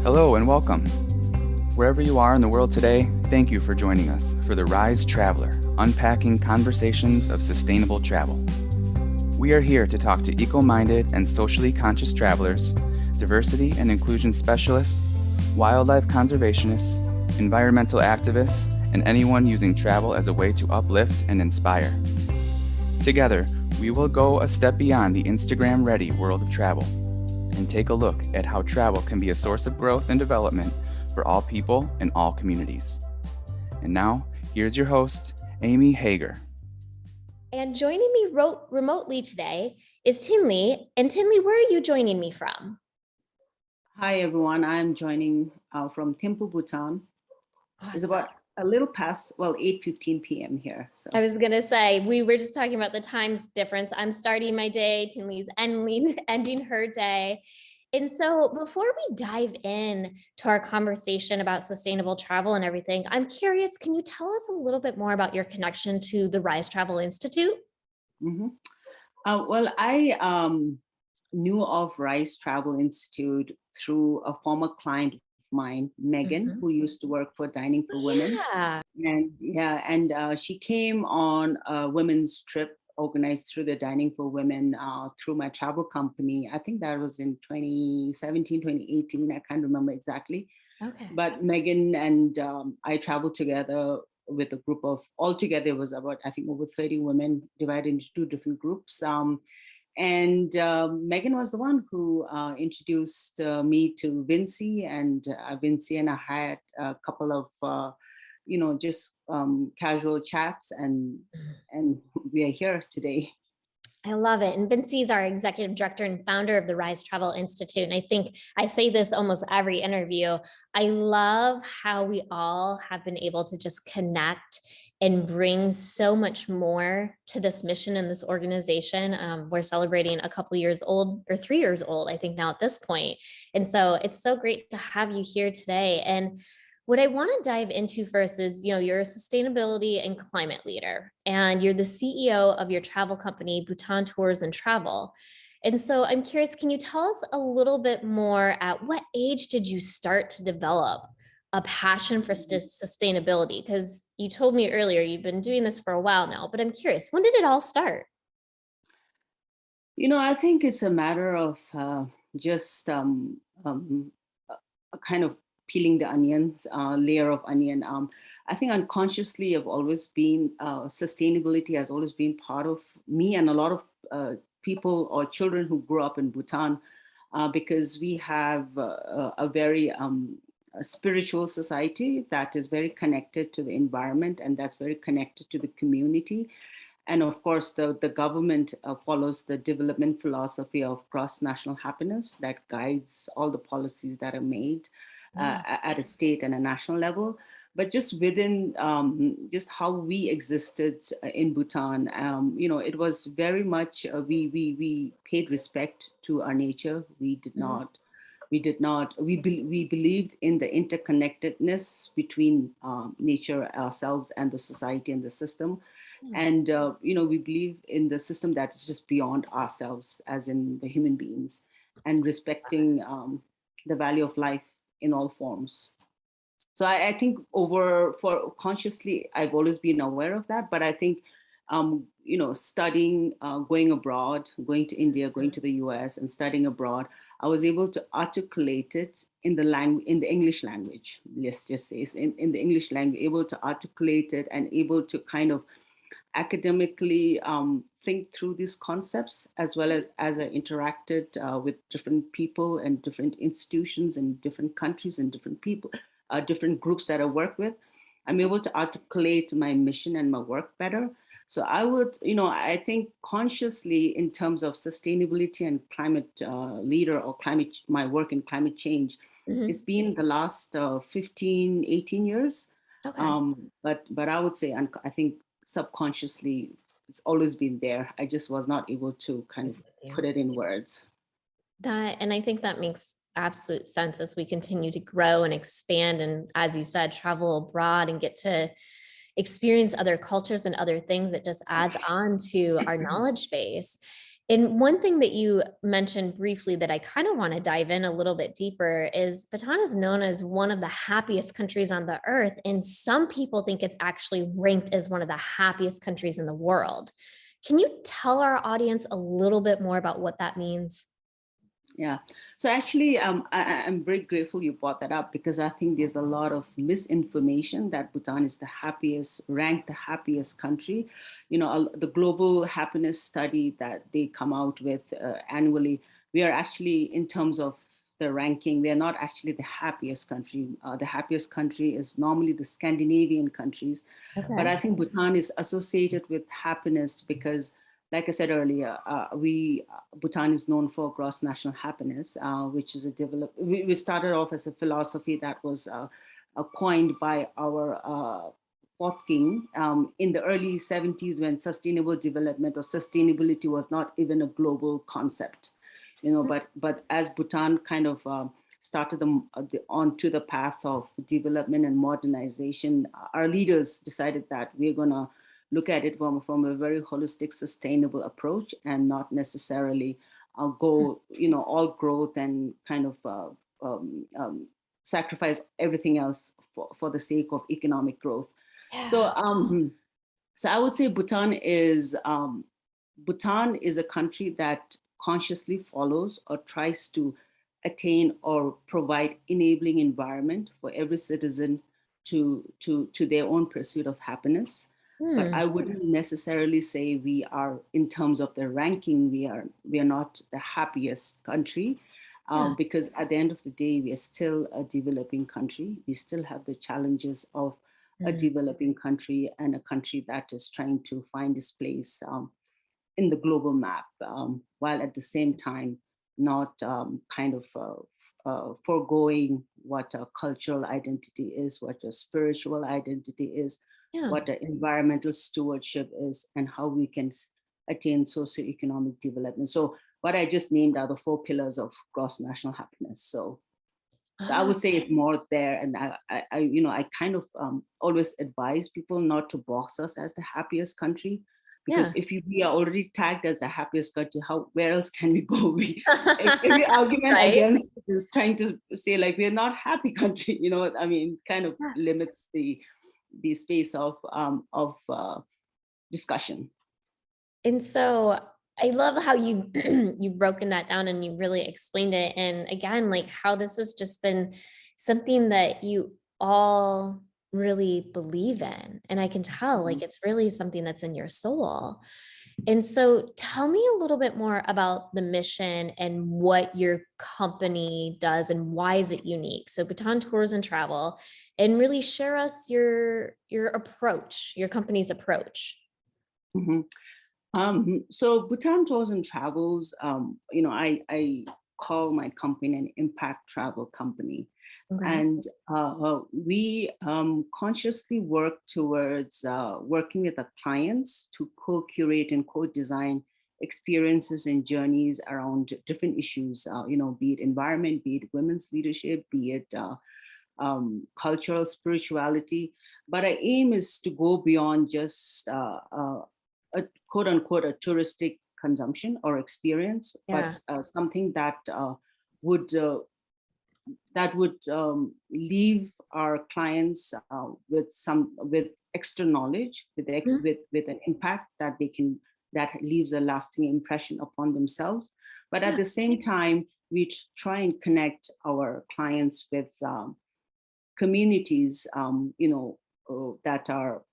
Hello and welcome. Wherever you are in the world today, thank you for joining us for the Rise Traveler, Unpacking Conversations of Sustainable Travel. We are here to talk to eco-minded and socially conscious travelers, diversity and inclusion specialists, wildlife conservationists, environmental activists, and anyone using travel as a way to uplift and inspire. Together, we will go a step beyond the Instagram-ready world of travel and take a look at how travel can be a source of growth and development for all people and all communities. And now, here's your host, Amy Hager. And joining me remotely today is Thinley. And Thinley, where are you joining me from? Hi, everyone. I'm joining from Thimphu, Bhutan. Awesome. It's about a little past, 8:15 p.m. here. So I was going to say, we were just talking about the times difference. I'm starting my day, Tinley's ending her day. And so before we dive in to our conversation about sustainable travel and everything, I'm curious, can you tell us a little bit more about your connection to the Rise Travel Institute? Mm-hmm. I knew of Rise Travel Institute through a former client of mine, Megan, who used to work for Dining for Women. And she came on a women's trip organized through the Dining for Women through my travel company. I think that was in 2017, 2018. I can't remember exactly. Okay. But Megan and I traveled together with a group of, altogether it was about, I think, over 30 women divided into two different groups. Megan was the one who introduced me to Vinci, and Vinci and I had a couple of, just casual chats, and we are here today. I love it. And Vinci's our executive director and founder of the Rise Travel Institute. And I think I say this almost every interview. I love how we all have been able to just connect and bring so much more to this mission and this organization. We're celebrating a couple years old, or 3 years old, I think now at this point. And so it's so great to have you here today. And what I want to dive into first is, you're a sustainability and climate leader, and you're the CEO of your travel company, Bhutan Tours and Travel. And so I'm curious, can you tell us a little bit more, at what age did you start to develop a passion for sustainability? Because you told me earlier you've been doing this for a while now, but I'm curious, when did it all start? I think it's a matter of just a kind of peeling the layer of onion. I think unconsciously I've always been, sustainability has always been part of me and a lot of people or children who grew up in Bhutan, because we have a very spiritual society that is very connected to the environment, and that's very connected to the community. And of course, the government follows the development philosophy of cross-national happiness that guides all the policies that are made at a state and a national level. But just within just how we existed in Bhutan, it was very much, we paid respect to our nature. We believed in the interconnectedness between nature, ourselves, and the society and the system. And, we believe in the system that is just beyond ourselves, as in the human beings, and respecting the value of life in all forms. So I think for consciously, I've always been aware of that. But I think, studying, going abroad, going to India, going to the US and studying abroad, I was able to articulate it in the English language. Let's just say in the English language, able to articulate it and able to kind of academically think through these concepts, as well as I interacted with different people and different institutions and different countries and different people, different groups that I work with. I'm able to articulate my mission and my work better. So I would, I think consciously in terms of sustainability and climate leader or my work in climate change, it's been the last 15, 18 years. Okay. But I would say, I think subconsciously, it's always been there. I just was not able to kind of put it in words. And I think that makes absolute sense as we continue to grow and expand. And as you said, travel abroad and get to experience other cultures and other things. It just adds on to our knowledge base. And one thing that you mentioned briefly that I kind of want to dive in a little bit deeper is Bhutan is known as one of the happiest countries on the earth. And some people think it's actually ranked as one of the happiest countries in the world. Can you tell our audience a little bit more about what that means? Yeah. So actually, I'm very grateful you brought that up, because I think there's a lot of misinformation that Bhutan is the happiest, ranked the happiest country. The global happiness study that they come out with annually, we are actually, in terms of the ranking, we are not actually the happiest country. The happiest country is normally the Scandinavian countries. But Okay. I think Bhutan is associated with happiness because, like I said earlier, Bhutan is known for gross national happiness, which is we started off as a philosophy that was coined by our fourth king in the early 70s, when sustainable development or sustainability was not even a global concept. But as Bhutan kind of started onto the path of development and modernization, our leaders decided that we're going to look at it from a very holistic, sustainable approach, and not necessarily go, all growth and kind of sacrifice everything else for the sake of economic growth. Yeah. So I would say Bhutan is a country that consciously follows or tries to attain or provide enabling environment for every citizen to their own pursuit of happiness. But I wouldn't necessarily say we are, in terms of the ranking, we are not the happiest country, because at the end of the day, we are still a developing country. We still have the challenges of a developing country, and a country that is trying to find its place in the global map, while at the same time not kind of foregoing what a cultural identity is, what a spiritual identity is, Yeah. what an environmental stewardship is, and how we can attain socioeconomic development. So what I just named are the 4 pillars of gross national happiness. So I would say it's more there, and I kind of always advise people not to box us as the happiest country, because Yeah. if we are already tagged as the happiest country, where else can we go? Every argument Right? against is trying to say like we're not happy country. I mean, kind of Yeah. limits the space of discussion. And so I love how you you've broken that down and you really explained it. And again, like how this has just been something that you all really believe in. And I can tell like it's really something that's in your soul. And so tell me a little bit more about the mission and what your company does and why is it unique? So Baton Tours and Travel, and really share us your approach, your company's approach. Mhm. So Bhutan Tours and Travels, I call my company an impact travel company. Okay. And we consciously work towards working with our clients to co-curate and co-design experiences and journeys around different issues, be it environment, be it women's leadership, be it cultural spirituality. But our aim is to go beyond just a quote unquote a touristic consumption or experience, Yeah. but something would leave our clients with extra knowledge, with an impact that leaves a lasting impression upon themselves. But at Yeah. the same time, we try and connect our clients with communities, that are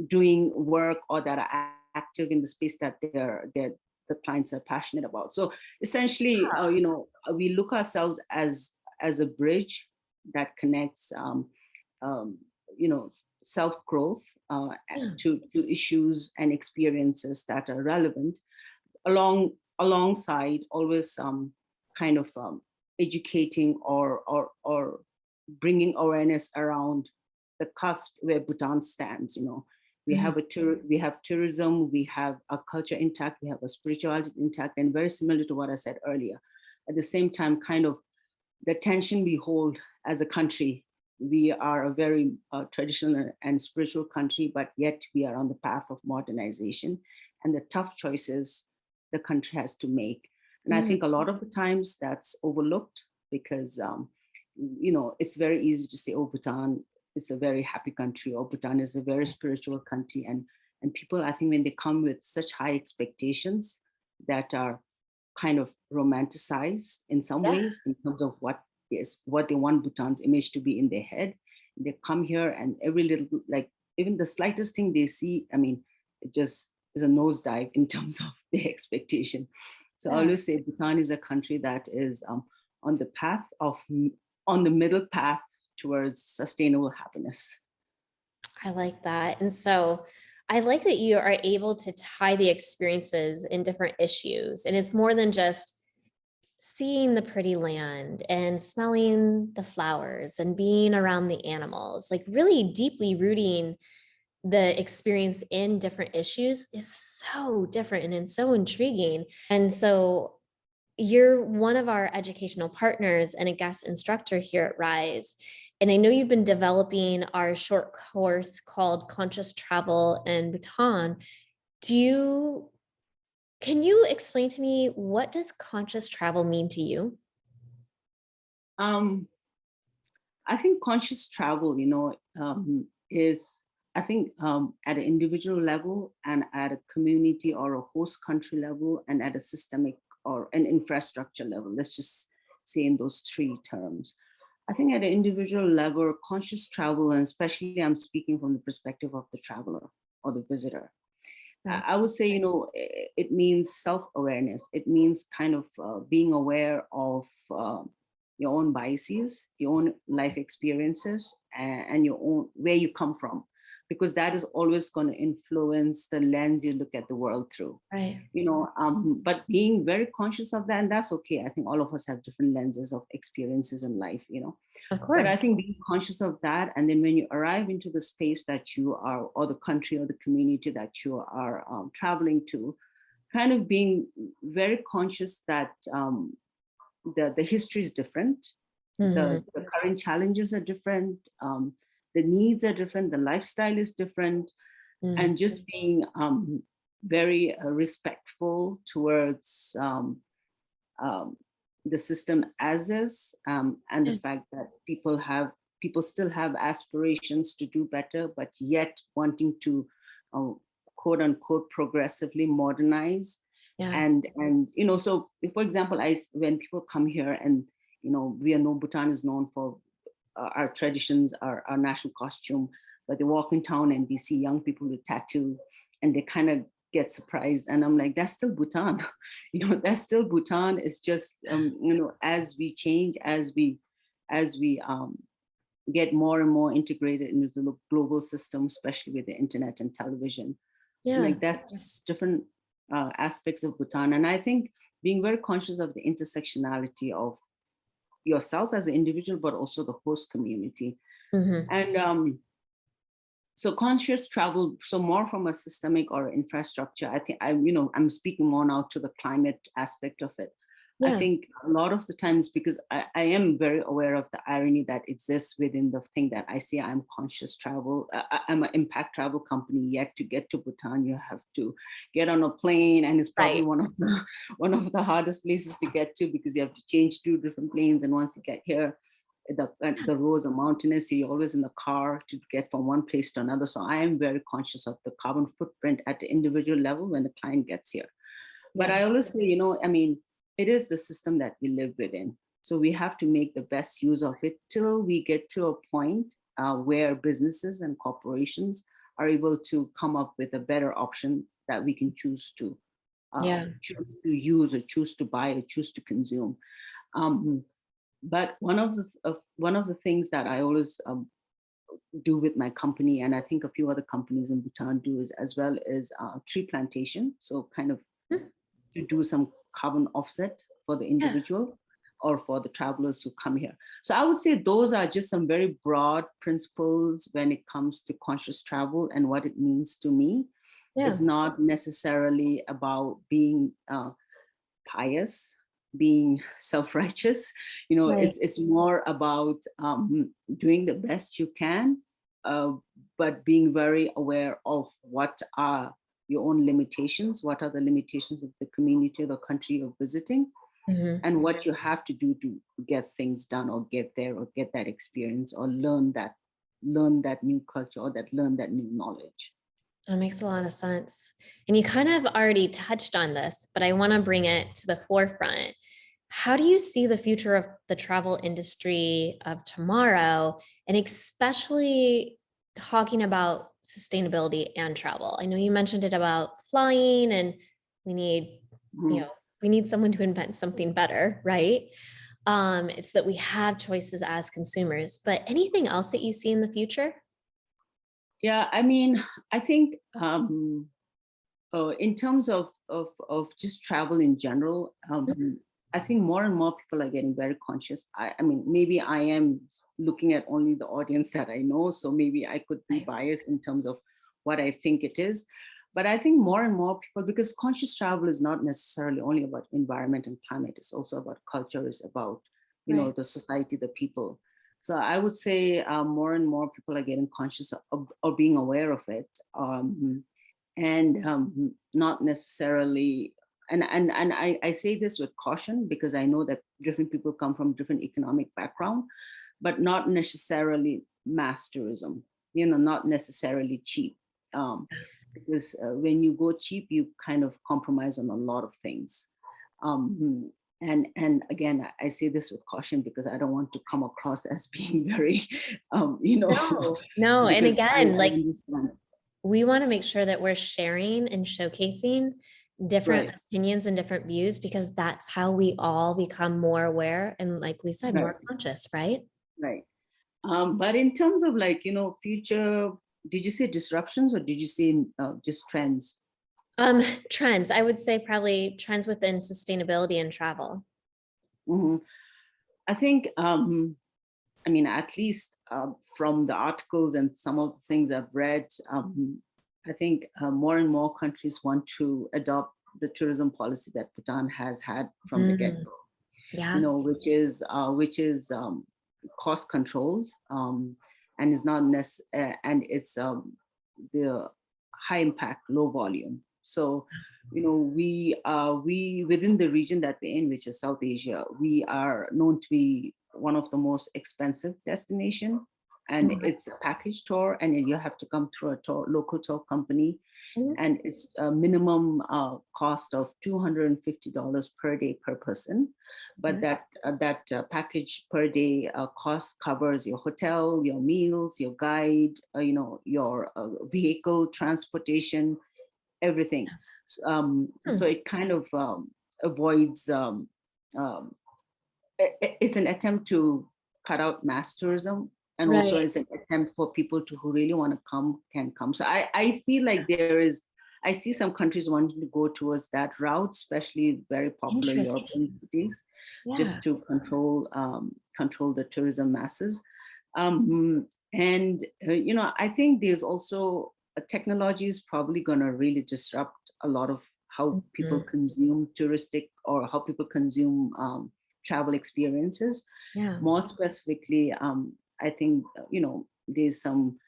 doing work or that are active in the space that the clients are passionate about. So essentially, we look ourselves as a bridge that connects, um, self-growth Yeah. to issues and experiences that are relevant, alongside always kind of educating or bringing awareness around the cusp where Bhutan stands. We have we have tourism, we have a culture intact, we have a spirituality intact, and very similar to what I said earlier. At the same time, kind of the tension we hold as a country. We are a very traditional and spiritual country, but yet we are on the path of modernization, and the tough choices the country has to make. And I think a lot of the times that's overlooked because, it's very easy to say, oh, Bhutan is a very happy country, or Bhutan is a very spiritual country. And people, I think when they come with such high expectations that are kind of romanticized in some ways in terms of what they want Bhutan's image to be in their head, they come here and every little, like even the slightest thing they see, I mean, it just is a nosedive in terms of their expectation. So I always say Bhutan is a country that is on the middle path towards sustainable happiness. I like that. And so I like that you are able to tie the experiences in different issues. And it's more than just seeing the pretty land and smelling the flowers and being around the animals, like really deeply rooting the experience in different issues is so different and so intriguing. And so you're one of our educational partners and a guest instructor here at Rise. And I know you've been developing our short course called Conscious Travel in Bhutan. Can you explain to me, what does conscious travel mean to you? I think conscious travel, is, I think at an individual level and at a community or a host country level and at a systemic or an infrastructure level, let's just say in those three terms. I think at an individual level, conscious travel, and especially I'm speaking from the perspective of the traveler or the visitor, I would say, it means self-awareness. It means kind of being aware of your own biases, your own life experiences, and your own, where you come from, because that is always going to influence the lens you look at the world through. Right. But being very conscious of that, and that's okay. I think all of us have different lenses of experiences in life, Of course. But I think being conscious of that, and then when you arrive into the space that you are, or the country or the community that you are traveling to, kind of being very conscious that the history is different, the current challenges are different, the needs are different, the lifestyle is different, and just being very respectful towards the system as is, and the fact that people still have aspirations to do better, but yet wanting to quote unquote progressively modernize. And so for example, when people come here and Bhutan is known for our traditions, our national costume, but they walk in town and they see young people with tattoo and they kind of get surprised, and I'm like, that's still Bhutan. That's still Bhutan. It's just as we change, as we get more and more integrated into the global system, especially with the internet and television, like that's just different aspects of Bhutan. And I think being very conscious of the intersectionality of yourself as an individual, but also the host community. And so conscious travel, so more from a systemic or infrastructure, I think I'm speaking more now to the climate aspect of it. I think a lot of the times, because I am very aware of the irony that exists within the thing that I say I'm conscious travel. I'm an impact travel company, yet to get to Bhutan, you have to get on a plane, and it's probably one of the hardest places to get to, because you have to change 2 different planes. And once you get here, the roads are mountainous, so you're always in the car to get from one place to another. So I am very conscious of the carbon footprint at the individual level when the client gets here. But I always say, it is the system that we live within. So we have to make the best use of it till we get to a point where businesses and corporations are able to come up with a better option that we can choose to use, or choose to buy, or choose to consume. But one of the things that I always do with my company, and I think a few other companies in Bhutan do as well, is tree plantation. So kind of to do some carbon offset for the individual or for the travelers who come here. So I would say those are just some very broad principles when it comes to conscious travel and what it means to me. It's not necessarily about being pious, being self-righteous. It's more about doing the best you can, but being very aware of what are your own limitations. What are the limitations of the community or the country you're visiting? And what you have to do to get things done or get there or get that experience or learn that new culture or learn that new knowledge. That makes a lot of sense. And you kind of already touched on this, but I want to bring it to the forefront. How do you see the future of the travel industry of tomorrow, and especially talking about sustainability and travel? I know you mentioned it about flying, and we need, we need someone to invent something better, right? It's that we have choices as consumers, but anything else that you see in the future? Yeah, I mean, I think in terms of just travel in general, I think more and more people are getting very conscious. I mean, maybe I am looking at only the audience that I know, so maybe I could be biased in terms of what I think it is. But I think more and more people, because conscious travel is not necessarily only about environment and climate, it's also about culture, it's about, you know, the society, the people. So I would say more and more people are getting conscious of or being aware of it, and not necessarily. And I say this with caution because I know that different people come from different economic background, but not necessarily mass tourism. You know, not necessarily cheap. Because when you go cheap, you kind of compromise on a lot of things. And again, I say this with caution because I don't want to come across as being very, you know. No. And again, I understand. We want to make sure that we're sharing and showcasing different opinions and different views, because that's how we all become more aware and, like we said, more conscious, right? Right. But in terms of, like, you know, future, did you say disruptions or did you say just trends? Trends. I would say probably trends within sustainability and travel. I think, I mean, at least from the articles and some of the things I've read, I think more and more countries want to adopt the tourism policy that Bhutan has had from the get-go. Yeah. You know, which is cost controlled, and is not and it's the high impact, low volume. So, you know, we within the region that we're in, which is South Asia, we are known to be one of the most expensive destination, and it's a package tour, and you have to come through a local tour company, and it's a minimum cost of $250 per day per person. But that package per day cost covers your hotel, your meals, your guide, you know, your vehicle transportation, everything. So it kind of avoids. It's an attempt to cut out mass tourism, and also it's an attempt for people who really want to come can come. So I feel like I see some countries wanting to go towards that route, especially very popular European cities, just to control the tourism masses. And you know, I think there's also technology is probably going to really disrupt a lot of how people consume touristic, or how people consume travel experiences. More specifically, I think, you know, there's some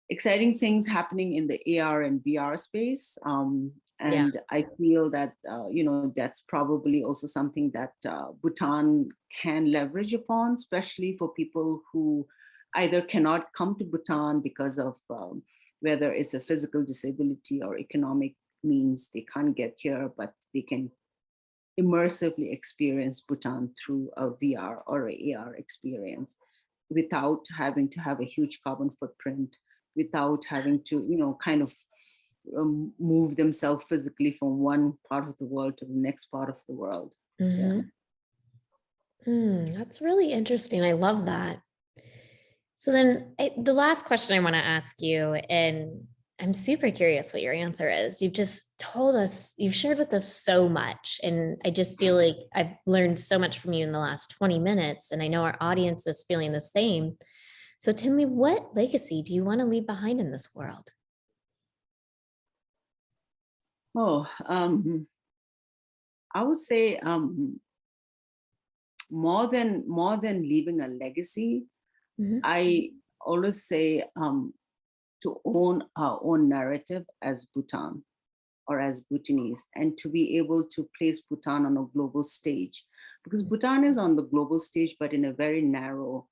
exciting things happening in the AR and VR space. And I feel that, you know, that's probably also something that Bhutan can leverage upon, especially for people who either cannot come to Bhutan because of whether it's a physical disability or economic means they can't get here, but they can immersively experience Bhutan through a VR or a AR experience without having to have a huge carbon footprint, without having to, you know, kind of move themselves physically from one part of the world to the next part of the world. That's really interesting. I love that. So then the last question I want to ask you, and I'm super curious what your answer is. You've just told us, you've shared with us so much, and I just feel like I've learned so much from you in the last 20 minutes, and I know our audience is feeling the same. So Thinley, what legacy do you want to leave behind in this world? I would say more than leaving a legacy, I always say to own our own narrative as Bhutan. or as Bhutanese, and to be able to place Bhutan on a global stage. Because Bhutan is on the global stage, but in a very narrow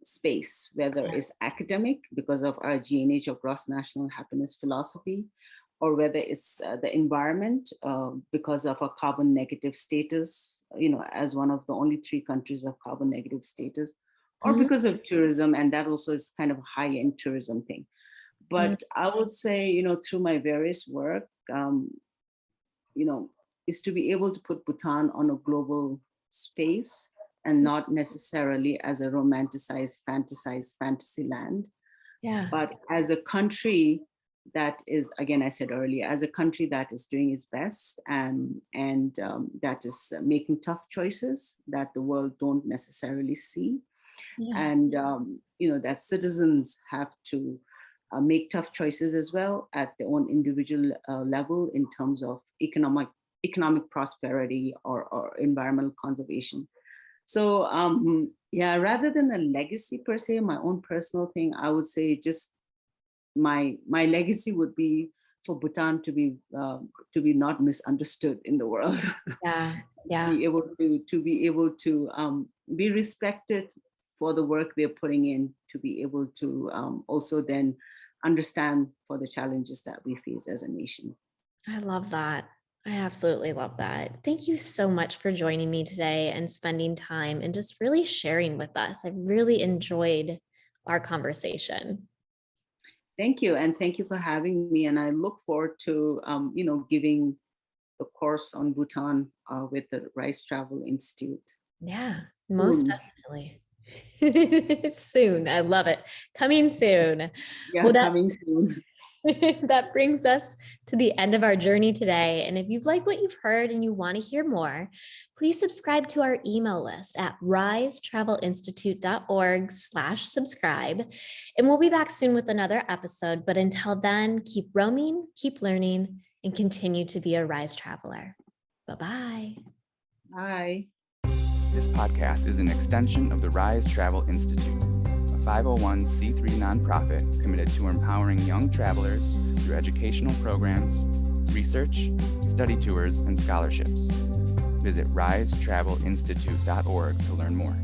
space, whether it's academic because of our GNH or gross national happiness philosophy, or whether it's the environment because of a carbon negative status, as one of the only 3 countries of carbon negative status, or because of tourism, and that also is kind of a high-end tourism thing. But I would say, through my various work, is to be able to put Bhutan on a global space and not necessarily as a romanticized, fantasized fantasy land, but as a country that is, again, I said earlier, as a country that is doing its best and that is making tough choices that the world don't necessarily see. And, that citizens have to make tough choices as well at their own individual level in terms of economic prosperity or environmental conservation. So rather than a legacy per se, my own personal thing, I would say just my legacy would be for Bhutan to be not misunderstood in the world. Be able to be respected for the work we're putting in, to be able to also then understand for the challenges that we face as a nation. I love that. I absolutely love that. Thank you so much for joining me today and spending time and just really sharing with us. I've really enjoyed our conversation. Thank you. And thank you for having me. And I look forward to, giving the course on Bhutan with the Rice Travel Institute. Yeah, most definitely. Soon. I love it. Coming soon. Yeah, coming soon. That brings us to the end of our journey today. And if you've liked what you've heard and you want to hear more, please subscribe to our email list at risetravelinstitute.org/subscribe. And we'll be back soon with another episode. But until then, keep roaming, keep learning, and continue to be a Rise Traveler. Bye-bye. Bye. This podcast is an extension of the Rise Travel Institute, a 501c3 nonprofit committed to empowering young travelers through educational programs, research, study tours, and scholarships. Visit risetravelinstitute.org to learn more.